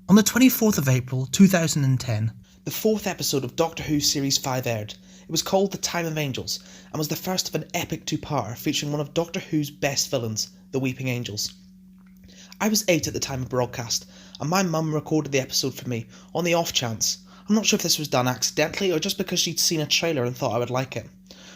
On the 24th of April 2010, the fourth episode of Doctor Who Series 5 aired. It was called The Time of Angels, and was the first of an epic two-parter featuring one of Doctor Who's best villains, the Weeping Angels. I was 8 at the time of broadcast, and my mum recorded the episode for me, on the off chance. I'm not sure if this was done accidentally, or just because she'd seen a trailer and thought I would like it.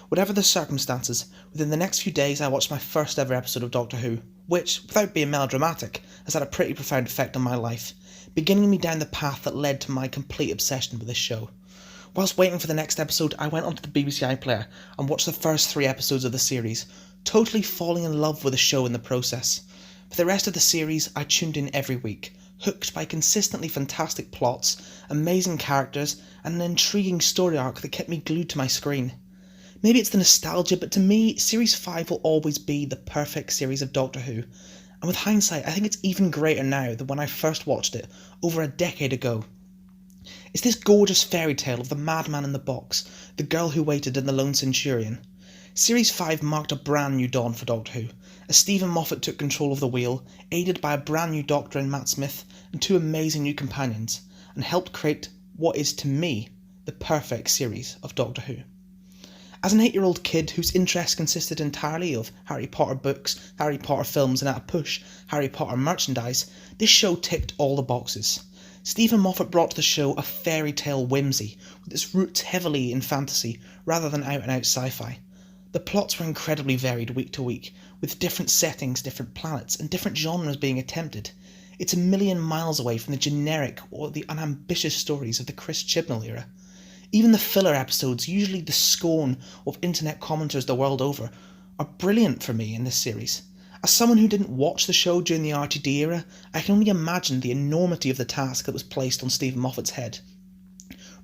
Whatever the circumstances, within the next few days I watched my first ever episode of Doctor Who, which, without being melodramatic, has had a pretty profound effect on my life, beginning me down the path that led to my complete obsession with this show. Whilst waiting for the next episode, I went onto the BBC iPlayer and watched the first 3 episodes of the series, totally falling in love with the show in the process. For the rest of the series, I tuned in every week, hooked by consistently fantastic plots, amazing characters, and an intriguing story arc that kept me glued to my screen. Maybe it's the nostalgia, but to me, Series 5 will always be the perfect series of Doctor Who, and with hindsight, I think it's even greater now than when I first watched it, over a decade ago. It's this gorgeous fairy tale of the madman in the box, the girl who waited and the lone centurion. Series 5 marked a brand new dawn for Doctor Who, as Stephen Moffat took control of the wheel, aided by a brand new Doctor in Matt Smith and 2 amazing new companions, and helped create what is, to me, the perfect series of Doctor Who. As an 8-year-old kid whose interests consisted entirely of Harry Potter books, Harry Potter films, and at a push, Harry Potter merchandise, this show ticked all the boxes. Stephen Moffat brought to the show a fairy tale whimsy, with its roots heavily in fantasy rather than out-and-out sci-fi. The plots were incredibly varied week to week, with different settings, different planets, and different genres being attempted. It's a million miles away from the generic or the unambitious stories of the Chris Chibnall era. Even the filler episodes, usually the scorn of internet commenters the world over, are brilliant for me in this series. As someone who didn't watch the show during the RTD era, I can only imagine the enormity of the task that was placed on Stephen Moffat's head.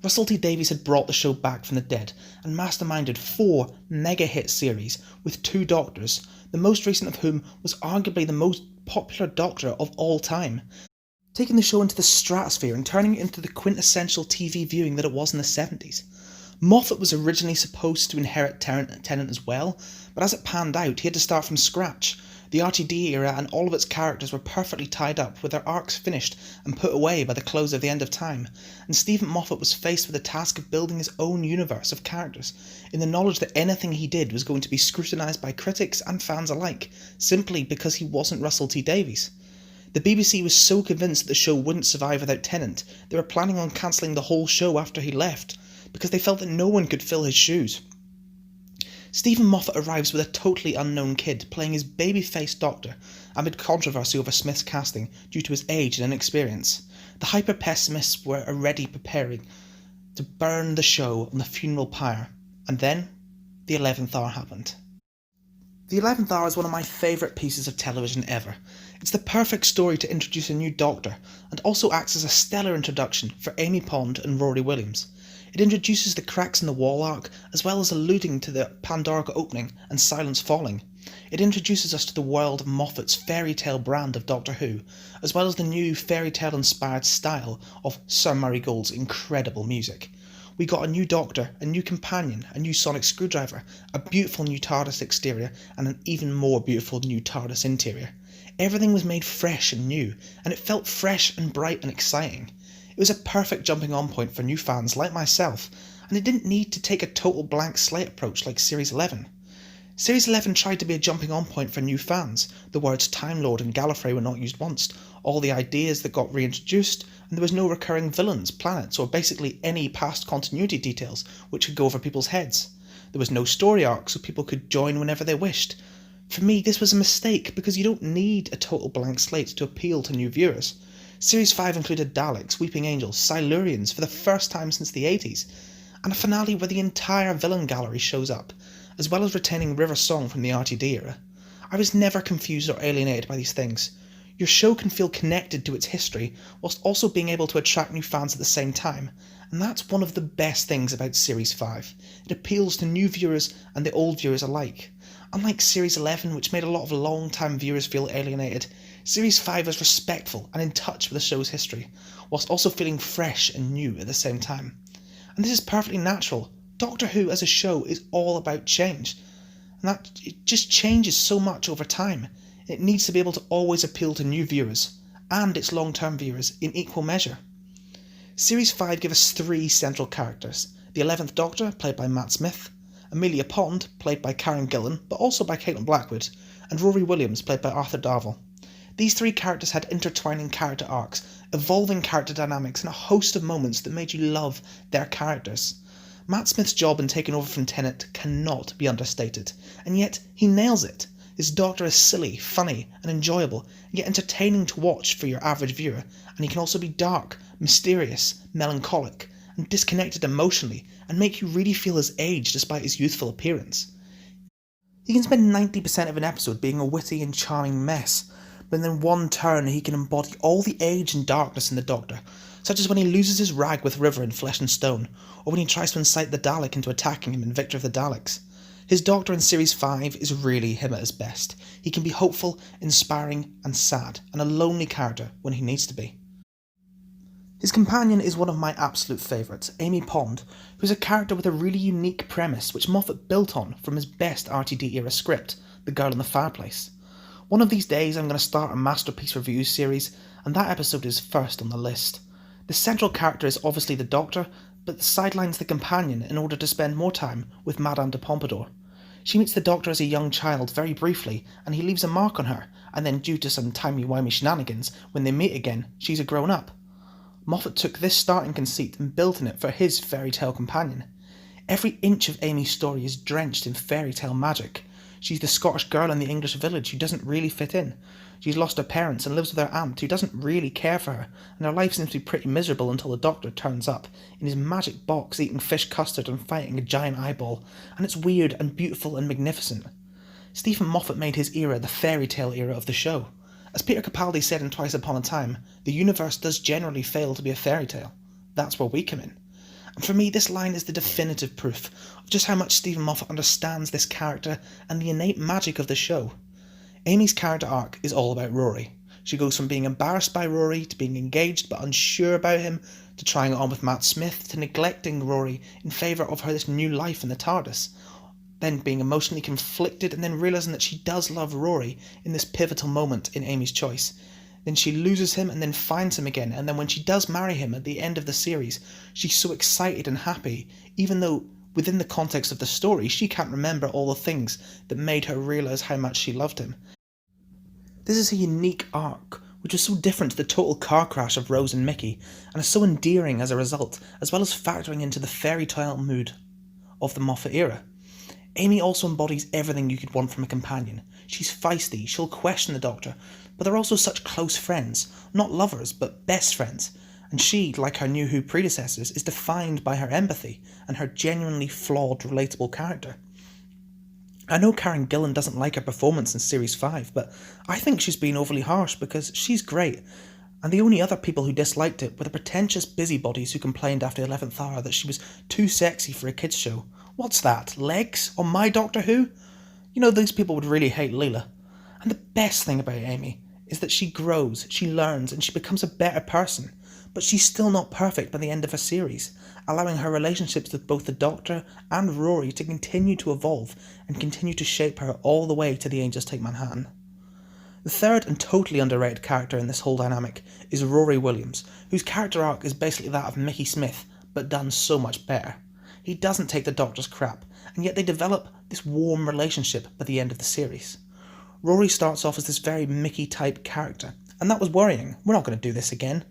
Russell T Davies had brought the show back from the dead and masterminded 4 mega-hit series with 2 Doctors, the most recent of whom was arguably the most popular Doctor of all time, taking the show into the stratosphere and turning it into the quintessential TV viewing that it was in the 70s. Moffat was originally supposed to inherit Tennant as well, but as it panned out, he had to start from scratch. The RTD era and all of its characters were perfectly tied up, with their arcs finished and put away by the close of the end of time, and Stephen Moffat was faced with the task of building his own universe of characters, in the knowledge that anything he did was going to be scrutinised by critics and fans alike, simply because he wasn't Russell T Davies. The BBC was so convinced that the show wouldn't survive without Tennant, they were planning on cancelling the whole show after he left, because they felt that no one could fill his shoes. Stephen Moffat arrives with a totally unknown kid playing his baby-faced Doctor, amid controversy over Smith's casting due to his age and inexperience. The hyper-pessimists were already preparing to burn the show on the funeral pyre, and then the 11th hour happened. The 11th Hour is one of my favourite pieces of television ever. It's the perfect story to introduce a new Doctor, and also acts as a stellar introduction for Amy Pond and Rory Williams. It introduces the cracks in the wall arc, as well as alluding to the Pandorica opening and Silence Falling. It introduces us to the world of Moffat's fairy tale brand of Doctor Who, as well as the new fairy tale inspired style of Sir Murray Gold's incredible music. We got a new Doctor, a new companion, a new sonic screwdriver, a beautiful new TARDIS exterior, and an even more beautiful new TARDIS interior. Everything was made fresh and new, and it felt fresh and bright and exciting. It was a perfect jumping on point for new fans like myself, and it didn't need to take a total blank slate approach like Series 11. Series 11 tried to be a jumping on point for new fans. The words Time Lord and Gallifrey were not used once, all the ideas that got reintroduced, and there was no recurring villains, planets, or basically any past continuity details which could go over people's heads. There was no story arc so people could join whenever they wished. For me, this was a mistake because you don't need a total blank slate to appeal to new viewers. Series 5 included Daleks, Weeping Angels, Silurians for the first time since the 80s, and a finale where the entire villain gallery shows up, as well as retaining River Song from the RTD era. I was never confused or alienated by these things. Your show can feel connected to its history, whilst also being able to attract new fans at the same time, and that's one of the best things about Series 5. It appeals to new viewers and the old viewers alike. Unlike Series 11, which made a lot of long-time viewers feel alienated, Series 5 is respectful and in touch with the show's history, whilst also feeling fresh and new at the same time. And this is perfectly natural. Doctor Who as a show is all about change, and that it just changes so much over time. It needs to be able to always appeal to new viewers, and its long-term viewers in equal measure. Series 5 gave us 3 central characters: the 11th Doctor, played by Matt Smith, Amelia Pond, played by Karen Gillan, but also by Caitlin Blackwood, and Rory Williams, played by Arthur Darvill. These 3 characters had intertwining character arcs, evolving character dynamics, and a host of moments that made you love their characters. Matt Smith's job in taking over from Tennant cannot be understated, and yet he nails it. His Doctor is silly, funny, and enjoyable, yet entertaining to watch for your average viewer, and he can also be dark, mysterious, melancholic, and disconnected emotionally, and make you really feel his age despite his youthful appearance. He can spend 90% of an episode being a witty and charming mess, but in one turn he can embody all the age and darkness in the Doctor, such as when he loses his rag with River in Flesh and Stone, or when he tries to incite the Dalek into attacking him in Victor of the Daleks. His Doctor in Series 5 is really him at his best. He can be hopeful, inspiring, and sad, and a lonely character when he needs to be. His companion is one of my absolute favourites, Amy Pond, who's a character with a really unique premise which Moffat built on from his best RTD-era script, The Girl in the Fireplace. One of these days I'm going to start a Masterpiece Reviews series, and that episode is first on the list. The central character is obviously the Doctor, but sidelines the companion in order to spend more time with Madame de Pompadour. She meets the Doctor as a young child very briefly, and he leaves a mark on her, and then due to some timey-wimey shenanigans, when they meet again, she's a grown-up. Moffat took this starting conceit and built on it for his fairy tale companion. Every inch of Amy's story is drenched in fairy tale magic. She's the Scottish girl in the English village who doesn't really fit in. She's lost her parents and lives with her aunt who doesn't really care for her, and her life seems to be pretty miserable until the Doctor turns up, in his magic box eating fish custard and fighting a giant eyeball, and it's weird and beautiful and magnificent. Stephen Moffat made his era the fairy tale era of the show. As Peter Capaldi said in Twice Upon a Time, the universe does generally fail to be a fairy tale. That's where we come in. And for me, this line is the definitive proof of just how much Stephen Moffat understands this character and the innate magic of the show. Amy's character arc is all about Rory. She goes from being embarrassed by Rory to being engaged but unsure about him, to trying it on with Matt Smith, to neglecting Rory in favour of her this new life in the TARDIS, then being emotionally conflicted and then realising that she does love Rory in this pivotal moment in Amy's choice. Then she loses him and then finds him again, and then when she does marry him at the end of the series, she's so excited and happy, even though within the context of the story she can't remember all the things that made her realise how much she loved him. This is a unique arc, which is so different to the total car crash of Rose and Mickey, and is so endearing as a result, as well as factoring into the fairy tale mood of the Moffat era. Amy also embodies everything you could want from a companion. She's feisty, she'll question the Doctor, but they're also such close friends, not lovers, but best friends, and she, like her New Who predecessors, is defined by her empathy and her genuinely flawed, relatable character. I know Karen Gillan doesn't like her performance in Series 5, but I think she's been overly harsh because she's great, and the only other people who disliked it were the pretentious busybodies who complained after 11th Hour that she was too sexy for a kids' show. What's that, legs on my Doctor Who? You know, those people would really hate Leela. And the best thing about Amy is that she grows, she learns, and she becomes a better person, but she's still not perfect by the end of her series, allowing her relationships with both the Doctor and Rory to continue to evolve and continue to shape her all the way to The Angels Take Manhattan. The third and totally underrated character in this whole dynamic is Rory Williams, whose character arc is basically that of Mickey Smith, but done so much better. He doesn't take the Doctor's crap, and yet they develop this warm relationship by the end of the series. Rory starts off as this very Mickey-type character, and that was worrying. We're not going to do this again.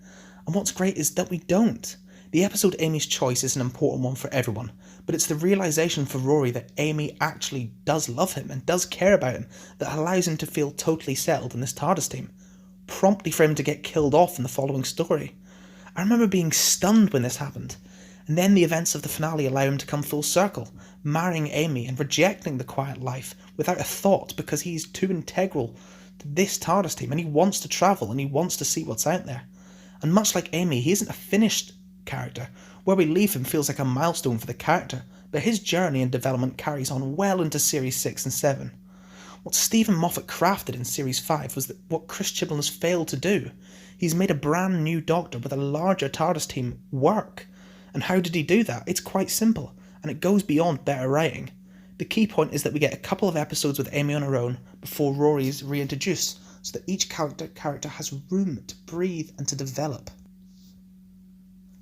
And what's great is that we don't. The episode Amy's Choice is an important one for everyone, but it's the realisation for Rory that Amy actually does love him and does care about him that allows him to feel totally settled in this TARDIS team, promptly for him to get killed off in the following story. I remember being stunned when this happened, and then the events of the finale allow him to come full circle, marrying Amy and rejecting the quiet life without a thought because he's too integral to this TARDIS team and he wants to travel and he wants to see what's out there. And much like Amy, he isn't a finished character. Where we leave him feels like a milestone for the character, but his journey and development carries on well into Series 6 and 7. What Stephen Moffat crafted in Series 5 was what Chris Chibnall has failed to do. He's made a brand new Doctor with a larger TARDIS team work. And how did he do that? It's quite simple, and it goes beyond better writing. The key point is that we get a couple of episodes with Amy on her own before Rory's reintroduced, so that each character has room to breathe and to develop.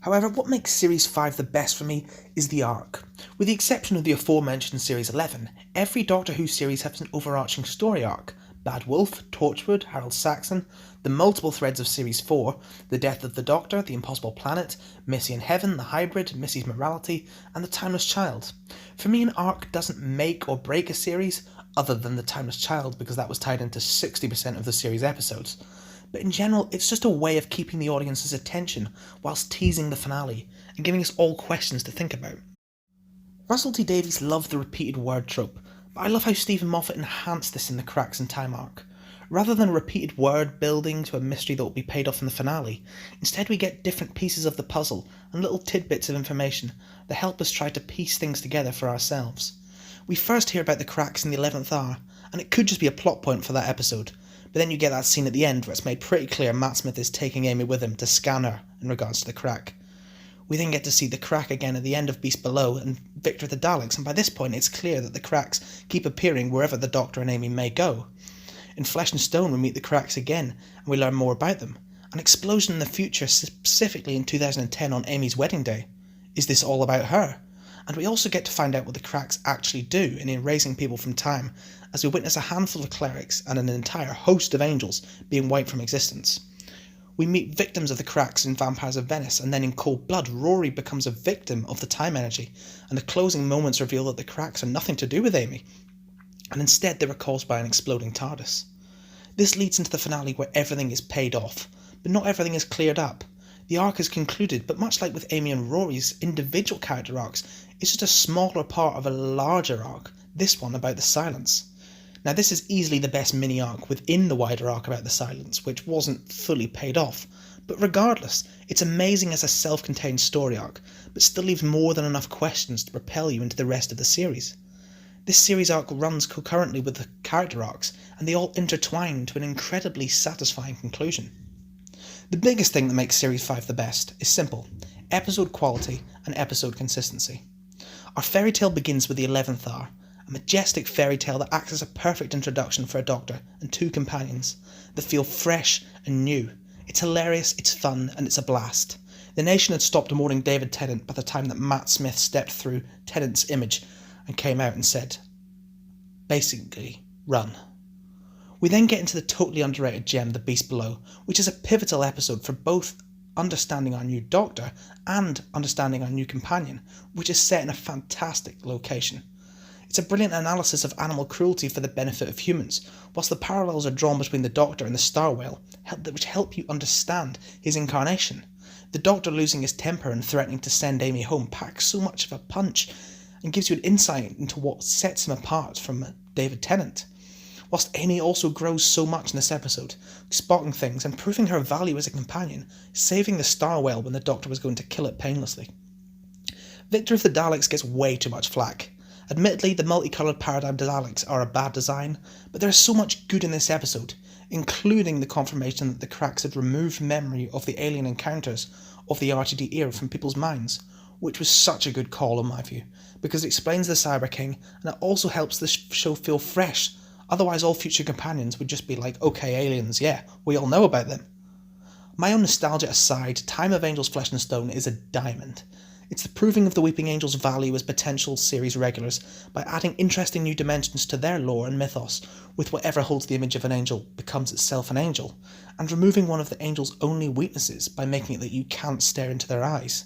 However, what makes Series 5 the best for me is the arc. With the exception of the aforementioned Series 11, every Doctor Who series has an overarching story arc. Bad Wolf, Torchwood, Harold Saxon, the multiple threads of Series 4, the death of the Doctor, the Impossible Planet, Missy in Heaven, the Hybrid, Missy's Morality, and the Timeless Child. For me, an arc doesn't make or break a series, other than the Timeless Child, because that was tied into 60% of the series episodes. But in general, it's just a way of keeping the audience's attention whilst teasing the finale and giving us all questions to think about. Russell T Davies loved the repeated word trope, but I love how Stephen Moffat enhanced this in the Cracks in Time arc. Rather than a repeated word building to a mystery that will be paid off in the finale, instead we get different pieces of the puzzle and little tidbits of information that help us try to piece things together for ourselves. We first hear about the cracks in the 11th hour, and it could just be a plot point for that episode, but then you get that scene at the end where it's made pretty clear Matt Smith is taking Amy with him to scan her in regards to the crack. We then get to see the crack again at the end of Beast Below and Victor of the Daleks, and by this point it's clear that the cracks keep appearing wherever the Doctor and Amy may go. In Flesh and Stone we meet the cracks again, and we learn more about them. An explosion in the future, specifically in 2010 on Amy's wedding day. Is this all about her? And we also get to find out what the cracks actually do in erasing people from time, as we witness a handful of clerics and an entire host of angels being wiped from existence. We meet victims of the cracks in Vampires of Venice, and then in Cold Blood, Rory becomes a victim of the time energy, and the closing moments reveal that the cracks are nothing to do with Amy, and instead they were caused by an exploding TARDIS. This leads into the finale where everything is paid off, but not everything is cleared up. The arc is concluded, but much like with Amy and Rory's individual character arcs, it's just a smaller part of a larger arc, this one about the silence. Now this is easily the best mini arc within the wider arc about the silence, which wasn't fully paid off, but regardless, it's amazing as a self-contained story arc, but still leaves more than enough questions to propel you into the rest of the series. This series arc runs concurrently with the character arcs, and they all intertwine to an incredibly satisfying conclusion. The biggest thing that makes Series 5 the best is simple: episode quality and episode consistency. Our fairy tale begins with the 11th hour, a majestic fairy tale that acts as a perfect introduction for a Doctor and two companions that feel fresh and new. It's hilarious, it's fun, and it's a blast. The nation had stopped mourning David Tennant by the time that Matt Smith stepped through Tennant's image and came out and said, basically, run. We then get into the totally underrated gem, The Beast Below, which is a pivotal episode for both understanding our new Doctor and understanding our new companion, which is set in a fantastic location. It's a brilliant analysis of animal cruelty for the benefit of humans, whilst the parallels are drawn between the Doctor and the Star Whale, which help you understand his incarnation. The Doctor losing his temper and threatening to send Amy home packs so much of a punch and gives you an insight into what sets him apart from David Tennant. Whilst Amy also grows so much in this episode, spotting things and proving her value as a companion, saving the Star Whale when the Doctor was going to kill it painlessly. Victor of the Daleks gets way too much flack. Admittedly, the multicoloured paradigm Daleks are a bad design, but there is so much good in this episode, including the confirmation that the cracks had removed memory of the alien encounters of the RTD era from people's minds, which was such a good call in my view, because it explains the Cyber King, and it also helps the show feel fresh. Otherwise all future companions would just be like, okay, aliens, yeah, we all know about them. My own nostalgia aside, Time of Angels Flesh and Stone is a diamond. It's the proving of the Weeping Angels' value as potential series regulars by adding interesting new dimensions to their lore and mythos, with whatever holds the image of an angel becomes itself an angel, and removing one of the angel's only weaknesses by making it that you can't stare into their eyes.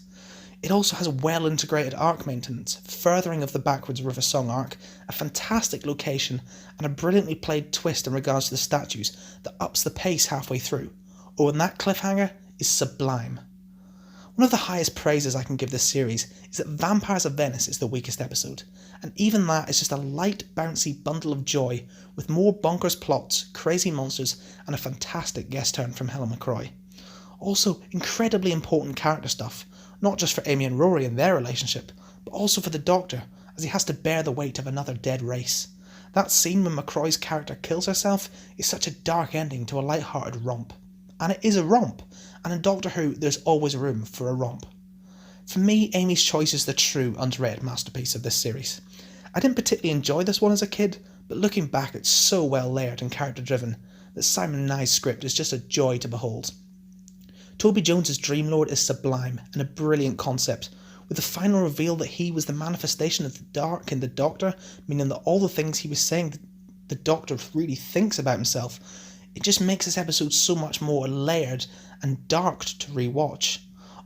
It also has well-integrated arc maintenance, furthering of the Backwards River Song arc, a fantastic location, and a brilliantly played twist in regards to the statues that ups the pace halfway through. Oh, and that cliffhanger is sublime. One of the highest praises I can give this series is that Vampires of Venice is the weakest episode, and even that is just a light, bouncy bundle of joy with more bonkers plots, crazy monsters, and a fantastic guest turn from Helen McCroy. Also, incredibly important character stuff, not just for Amy and Rory and their relationship, but also for the Doctor, as he has to bear the weight of another dead race. That scene when McCroy's character kills herself is such a dark ending to a light-hearted romp. And it is a romp, and in Doctor Who there's always room for a romp. For me, Amy's Choice is the true underrated masterpiece of this series. I didn't particularly enjoy this one as a kid, but looking back it's so well layered and character driven that Simon Nye's script is just a joy to behold. Toby Jones's Dream Lord is sublime and a brilliant concept, with the final reveal that he was the manifestation of the dark in the Doctor, meaning that all the things he was saying the Doctor really thinks about himself. It just makes this episode so much more layered and dark to rewatch.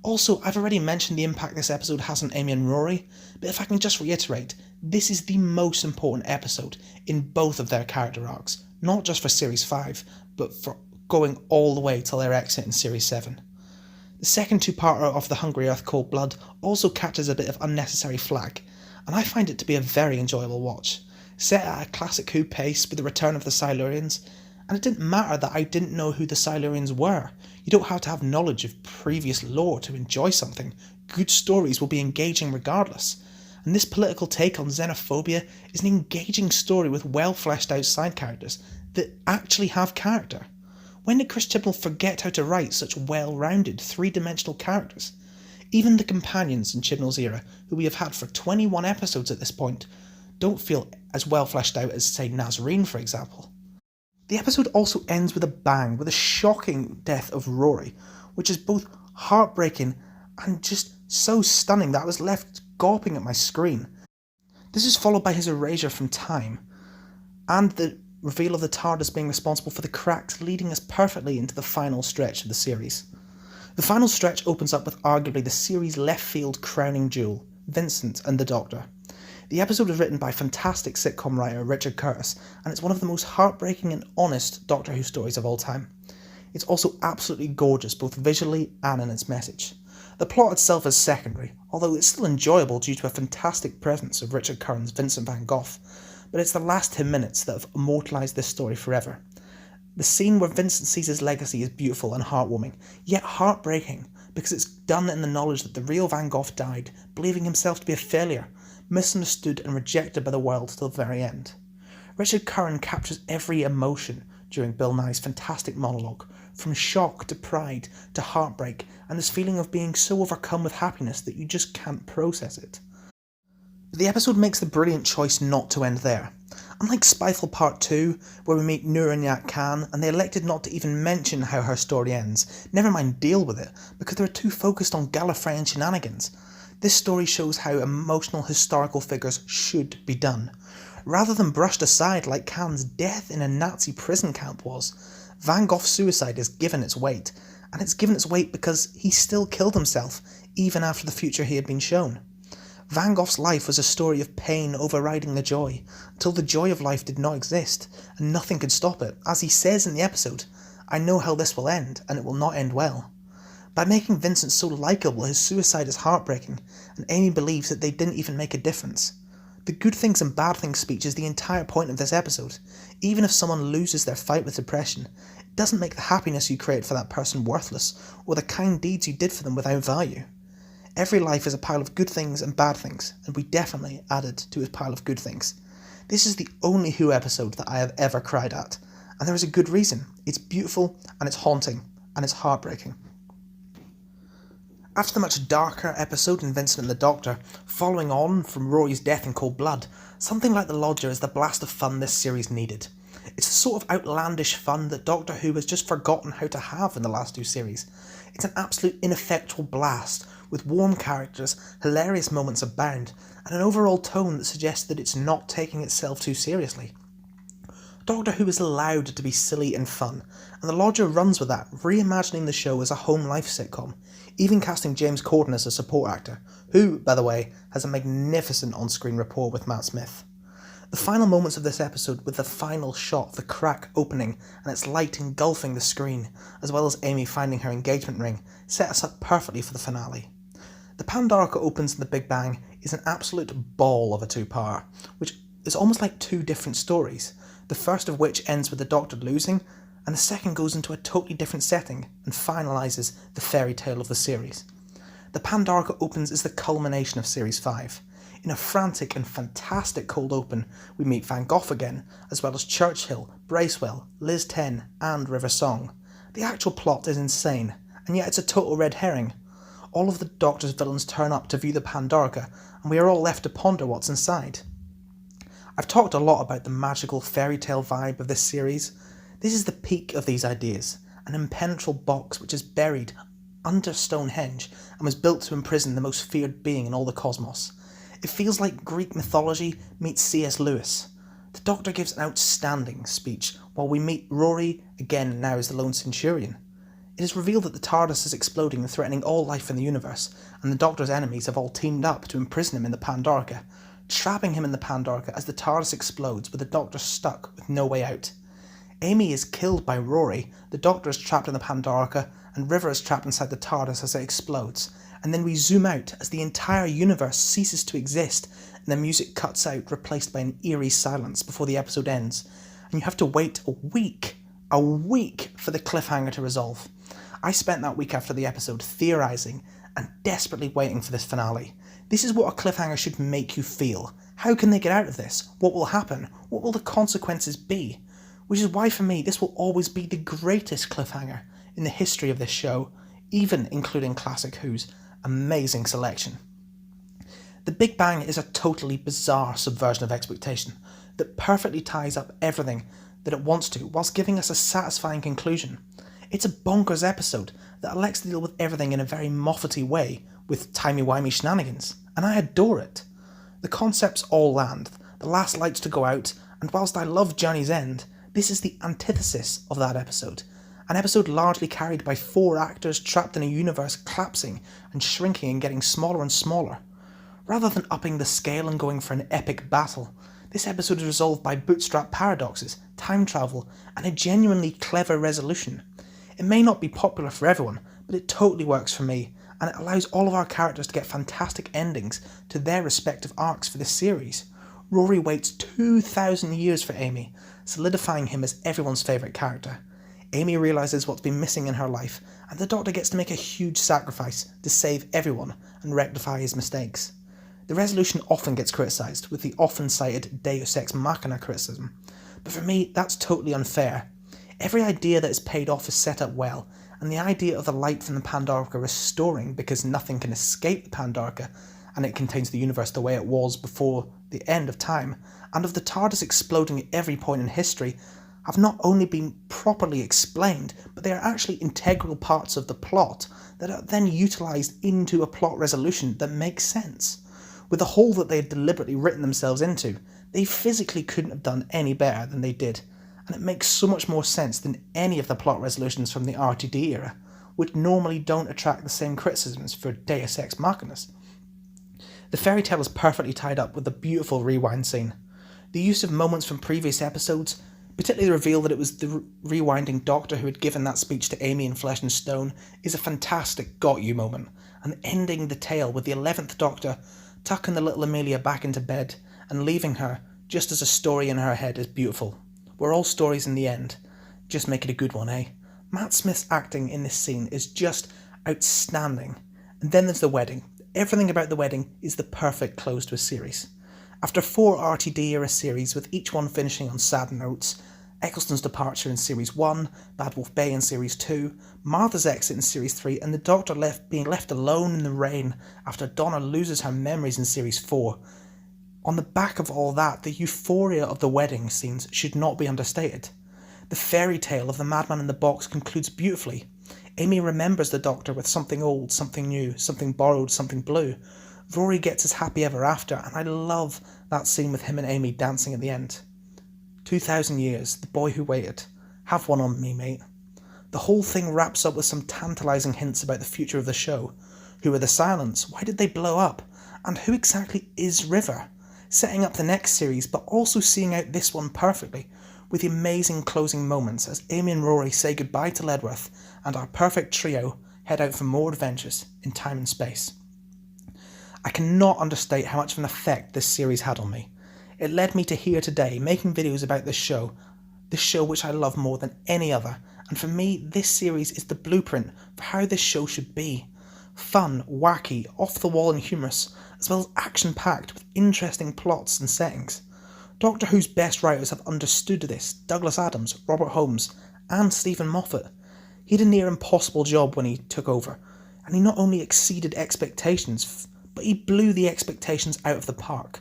Also, I've already mentioned the impact this episode has on Amy and Rory, but if I can just reiterate, this is the most important episode in both of their character arcs, not just for Series 5, but for going all the way till their exit in Series 7. The second two-parter of The Hungry Earth Cold Blood also catches a bit of unnecessary flack, and I find it to be a very enjoyable watch. Set at a classic Who pace with the return of the Silurians, and it didn't matter that I didn't know who the Silurians were. You don't have to have knowledge of previous lore to enjoy something. Good stories will be engaging regardless. And this political take on xenophobia is an engaging story with well-fleshed out side characters that actually have character. When did Chris Chibnall forget how to write such well-rounded, three-dimensional characters? Even the companions in Chibnall's era, who we have had for 21 episodes at this point, don't feel as well fleshed out as, say, Nazreen, for example. The episode also ends with a bang, with a shocking death of Rory, which is both heartbreaking and just so stunning that I was left gawping at my screen. This is followed by his erasure from time, and the reveal of the TARDIS being responsible for the cracks leading us perfectly into the final stretch of the series. The final stretch opens up with arguably the series' left-field crowning jewel, Vincent and the Doctor. The episode is written by fantastic sitcom writer Richard Curtis, and it's one of the most heartbreaking and honest Doctor Who stories of all time. It's also absolutely gorgeous, both visually and in its message. The plot itself is secondary, although it's still enjoyable due to a fantastic presence of Richard Curran's Vincent van Gogh, but it's the last 10 minutes that have immortalised this story forever. The scene where Vincent sees his legacy is beautiful and heartwarming, yet heartbreaking, because it's done in the knowledge that the real Van Gogh died, believing himself to be a failure, misunderstood and rejected by the world till the very end. Richard Curran captures every emotion during Bill Nye's fantastic monologue, from shock to pride to heartbreak, and this feeling of being so overcome with happiness that you just can't process it. But the episode makes the brilliant choice not to end there. Unlike Spyfall Part 2, where we meet Noor and Yak Khan, and they elected not to even mention how her story ends, never mind deal with it, because they were too focused on Gallifreyan shenanigans. This story shows how emotional historical figures should be done. Rather than brushed aside like Khan's death in a Nazi prison camp was, Van Gogh's suicide is given its weight, and it's given its weight because he still killed himself, even after the future he had been shown. Van Gogh's life was a story of pain overriding the joy, until the joy of life did not exist, and nothing could stop it. As he says in the episode, "I know how this will end, and it will not end well." By making Vincent so likeable, his suicide is heartbreaking, and Amy believes that they didn't even make a difference. The good things and bad things speech is the entire point of this episode. Even if someone loses their fight with depression, it doesn't make the happiness you create for that person worthless, or the kind deeds you did for them without value. Every life is a pile of good things and bad things, and we definitely added to his pile of good things. This is the only Who episode that I have ever cried at, and there is a good reason. It's beautiful, and it's haunting, and it's heartbreaking. After the much darker episode in Vincent and the Doctor, following on from Rory's death in Cold Blood, something like The Lodger is the blast of fun this series needed. It's the sort of outlandish fun that Doctor Who has just forgotten how to have in the last two series. It's an absolute ineffectual blast, with warm characters, hilarious moments abound, and an overall tone that suggests that it's not taking itself too seriously. Doctor Who is allowed to be silly and fun, and The Lodger runs with that, reimagining the show as a home life sitcom, even casting James Corden as a support actor, who, by the way, has a magnificent on-screen rapport with Matt Smith. The final moments of this episode, with the final shot of the crack opening and its light engulfing the screen, as well as Amy finding her engagement ring, set us up perfectly for the finale. The Pandorica opens in the Big Bang is an absolute ball of a two-parter, which is almost like two different stories, the first of which ends with the Doctor losing, and the second goes into a totally different setting and finalises the fairy tale of the series. The Pandorica opens is the culmination of Series 5. In a frantic and fantastic cold open, we meet Van Gogh again, as well as Churchill, Bracewell, Liz 10 and River Song. The actual plot is insane, and yet it's a total red herring. All of the Doctor's villains turn up to view the Pandorica, and we are all left to ponder what's inside. I've talked a lot about the magical fairy tale vibe of this series. This is the peak of these ideas, an impenetrable box which is buried under Stonehenge and was built to imprison the most feared being in all the cosmos. It feels like Greek mythology meets C.S. Lewis. The Doctor gives an outstanding speech while we meet Rory again now as the lone Centurion. It is revealed that the TARDIS is exploding and threatening all life in the universe, and the Doctor's enemies have all teamed up to imprison him in the Pandorica, trapping him in the Pandorica as the TARDIS explodes with the Doctor stuck with no way out. Amy is killed by Rory, the Doctor is trapped in the Pandorica, and River is trapped inside the TARDIS as it explodes, and then we zoom out as the entire universe ceases to exist and the music cuts out, replaced by an eerie silence before the episode ends, and you have to wait a week for the cliffhanger to resolve. I spent that week after the episode theorising and desperately waiting for this finale. This is what a cliffhanger should make you feel. How can they get out of this? What will happen? What will the consequences be? Which is why for me this will always be the greatest cliffhanger in the history of this show, even including Classic Who's amazing selection. The Big Bang is a totally bizarre subversion of expectation that perfectly ties up everything that it wants to whilst giving us a satisfying conclusion. It's a bonkers episode that elects to deal with everything in a very Moffat-y way with timey-wimey shenanigans, and I adore it. The concepts all land, the last lights to go out, and whilst I love Journey's End, this is the antithesis of that episode. An episode largely carried by 4 actors trapped in a universe collapsing and shrinking and getting smaller and smaller. Rather than upping the scale and going for an epic battle, this episode is resolved by bootstrap paradoxes, time travel, and a genuinely clever resolution. It may not be popular for everyone, but it totally works for me, and it allows all of our characters to get fantastic endings to their respective arcs for this series. Rory waits 2,000 years for Amy, solidifying him as everyone's favourite character. Amy realises what's been missing in her life, and the Doctor gets to make a huge sacrifice to save everyone and rectify his mistakes. The resolution often gets criticised, with the often cited Deus Ex Machina criticism, but for me that's totally unfair. Every idea that is paid off is set up well, and the idea of the light from the Pandorica restoring because nothing can escape the Pandorica, and it contains the universe the way it was before the end of time, and of the TARDIS exploding at every point in history, have not only been properly explained, but they are actually integral parts of the plot that are then utilised into a plot resolution that makes sense. With the hole that they had deliberately written themselves into, they physically couldn't have done any better than they did, and it makes so much more sense than any of the plot resolutions from the RTD era, which normally don't attract the same criticisms for Deus Ex Machinas. The fairy tale is perfectly tied up with a beautiful rewind scene. The use of moments from previous episodes, particularly the reveal that it was the rewinding Doctor who had given that speech to Amy in Flesh and Stone, is a fantastic got you moment, and ending the tale with the 11th Doctor tucking the little Amelia back into bed and leaving her just as a story in her head is beautiful. We're all stories in the end. Just make it a good one, eh? Matt Smith's acting in this scene is just outstanding. And then there's the wedding. Everything about the wedding is the perfect close to a series. After 4 RTD era series, with each one finishing on sad notes, Eccleston's departure in Series 1, Bad Wolf Bay in Series 2, Martha's exit in Series 3, and the Doctor being left alone in the rain after Donna loses her memories in Series 4. On the back of all that, the euphoria of the wedding scenes should not be understated. The fairy tale of the madman in the box concludes beautifully. Amy remembers the Doctor with something old, something new, something borrowed, something blue. Rory gets his happy ever after, and I love that scene with him and Amy dancing at the end. 2,000 years, the boy who waited. Have one on me, mate. The whole thing wraps up with some tantalising hints about the future of the show. Who are the Silents? Why did they blow up? And who exactly is River? Setting up the next series, but also seeing out this one perfectly, with the amazing closing moments as Amy and Rory say goodbye to Ledworth, and our perfect trio head out for more adventures in time and space. I cannot understate how much of an effect this series had on me. It led me to here today, making videos about this show which I love more than any other, and for me this series is the blueprint for how this show should be. Fun, wacky, off-the-wall and humorous, as well as action-packed with interesting plots and settings. Doctor Who's best writers have understood this: Douglas Adams, Robert Holmes and Stephen Moffat. He did a near impossible job when he took over, and he not only exceeded expectations, but he blew the expectations out of the park.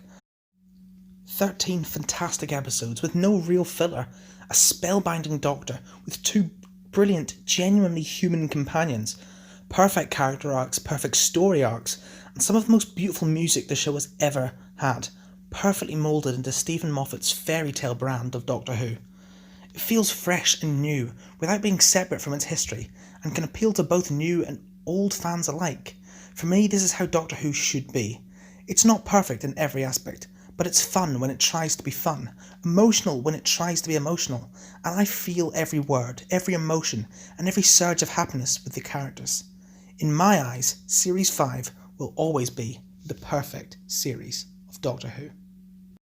13 fantastic episodes with no real filler, A spellbinding Doctor with two brilliant, genuinely human companions, perfect character arcs, perfect story arcs, and some of the most beautiful music the show has ever had, perfectly moulded into Stephen Moffat's fairy tale brand of Doctor Who. It feels fresh and new, without being separate from its history, and can appeal to both new and old fans alike. For me, this is how Doctor Who should be. It's not perfect in every aspect, but it's fun when it tries to be fun, emotional when it tries to be emotional, and I feel every word, every emotion, and every surge of happiness with the characters. In my eyes, Series 5 will always be the perfect series of Doctor Who.